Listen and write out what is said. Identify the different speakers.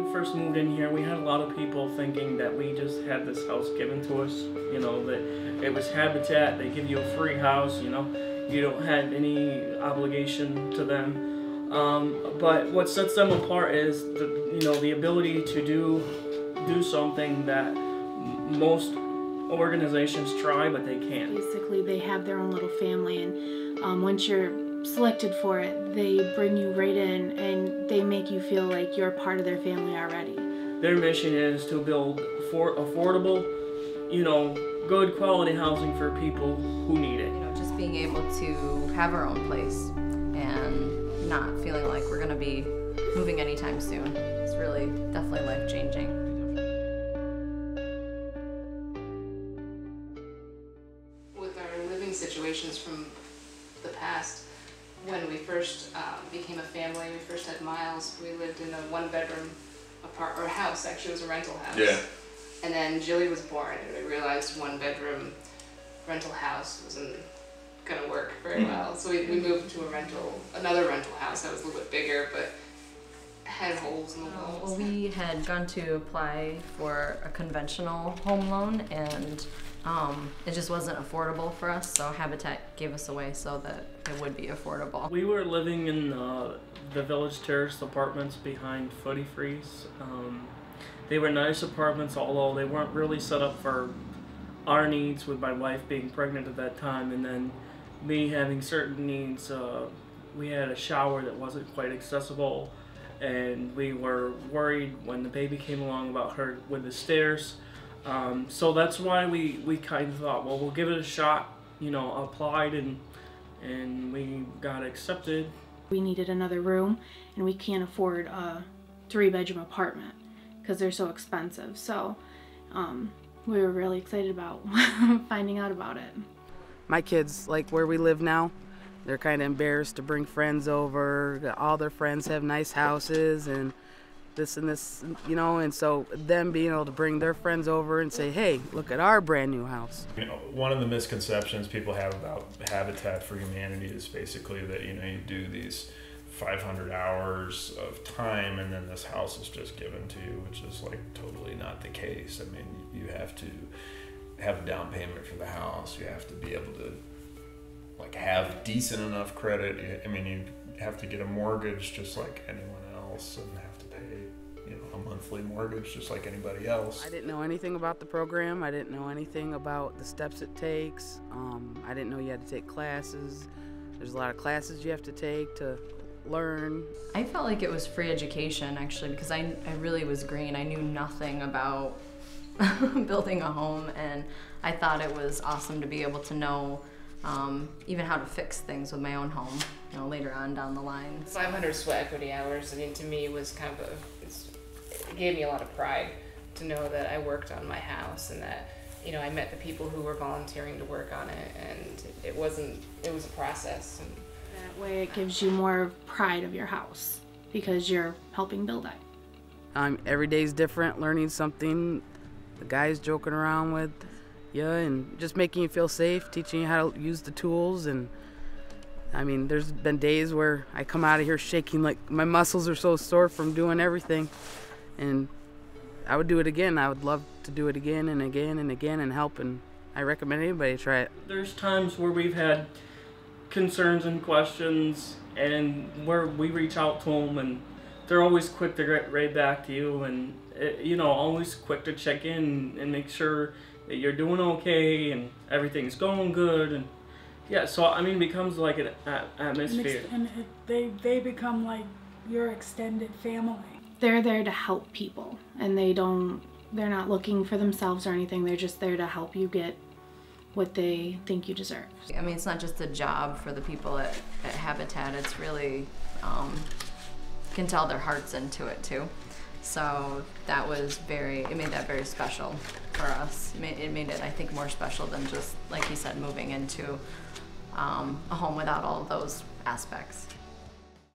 Speaker 1: we first moved in here, we had a lot of people thinking that we just had this house given to us, you know, that it was Habitat, they give you a free house, you know, you don't have any obligation to them. But what sets them apart is the ability to do something that most organizations try, but they can't.
Speaker 2: Basically, they have their own little family, and once you're selected for it, they bring you right in and they make you feel like you're part of their family already.
Speaker 1: Their mission is to build affordable, good quality housing for people who need it.
Speaker 3: Just being able to have our own place and not feeling like we're going to be moving anytime soon. It's really definitely life-changing.
Speaker 4: With our living situations from the past, when we first became a family, we first had Miles, we lived in a one-bedroom house. Actually, it was a rental house.
Speaker 5: Yeah.
Speaker 4: And then Jilly was born, and we realized one-bedroom rental house wasn't going to work very well. So we moved to another rental house that was a little bit bigger, but had holes in the walls.
Speaker 3: Well, we had gone to apply for a conventional home loan, and it just wasn't affordable for us, so Habitat gave us away so that it would be affordable.
Speaker 1: We were living in the Village Terrace apartments behind Footy Freeze. They were nice apartments, although they weren't really set up for our needs, with my wife being pregnant at that time, and then me having certain needs. We had a shower that wasn't quite accessible, and we were worried when the baby came along about her with the stairs. So that's why we kind of thought, well, we'll give it a shot, applied, and we got accepted.
Speaker 2: We needed another room, and we can't afford a 3-bedroom apartment because they're so expensive. So we were really excited about finding out about it.
Speaker 6: My kids, like where we live now, they're kind of embarrassed to bring friends over. All their friends have nice houses and this, and so them being able to bring their friends over and say, hey, look at our brand new house.
Speaker 5: One of the misconceptions people have about Habitat for Humanity is basically that, you do these 500 hours of time and then this house is just given to you, which is like totally not the case. I mean, you have to have a down payment for the house. You have to be able to have decent enough credit. You have to get a mortgage just like anyone else and have to pay, a monthly mortgage just like anybody else.
Speaker 6: I didn't know anything about the program. I didn't know anything about the steps it takes. I didn't know you had to take classes. There's a lot of classes you have to take to learn.
Speaker 3: I felt like it was free education, actually, because I really was green. I knew nothing about building a home, and I thought it was awesome to be able to know even how to fix things with my own home, later on down the line.
Speaker 4: 500 sweat equity hours, to me was kind of it gave me a lot of pride to know that I worked on my house and that, I met the people who were volunteering to work on it, and it was a process. And
Speaker 2: that way it gives you more pride of your house because you're helping build it.
Speaker 6: Every day's different, learning something, the guys joking around with you and just making you feel safe, teaching you how to use the tools. And there's been days where I come out of here shaking, like my muscles are so sore from doing everything, and I would do it again. I would love to do it again and again and again and help, and I recommend anybody try it.
Speaker 1: There's times where we've had concerns and questions, and where we reach out to them, and they're always quick to get right back to you, and always quick to check in and make sure that you're doing okay and everything's going good. And yeah, so it becomes like an atmosphere.
Speaker 7: And they become like your extended family.
Speaker 2: They're there to help people, and they're not looking for themselves or anything. They're just there to help you get what they think you deserve.
Speaker 3: It's not just a job for the people at Habitat. It's really, you can tell their heart's into it too. So that was it made that very special for us. It made it, I think, more special than just, like you said, moving into a home without all of those aspects.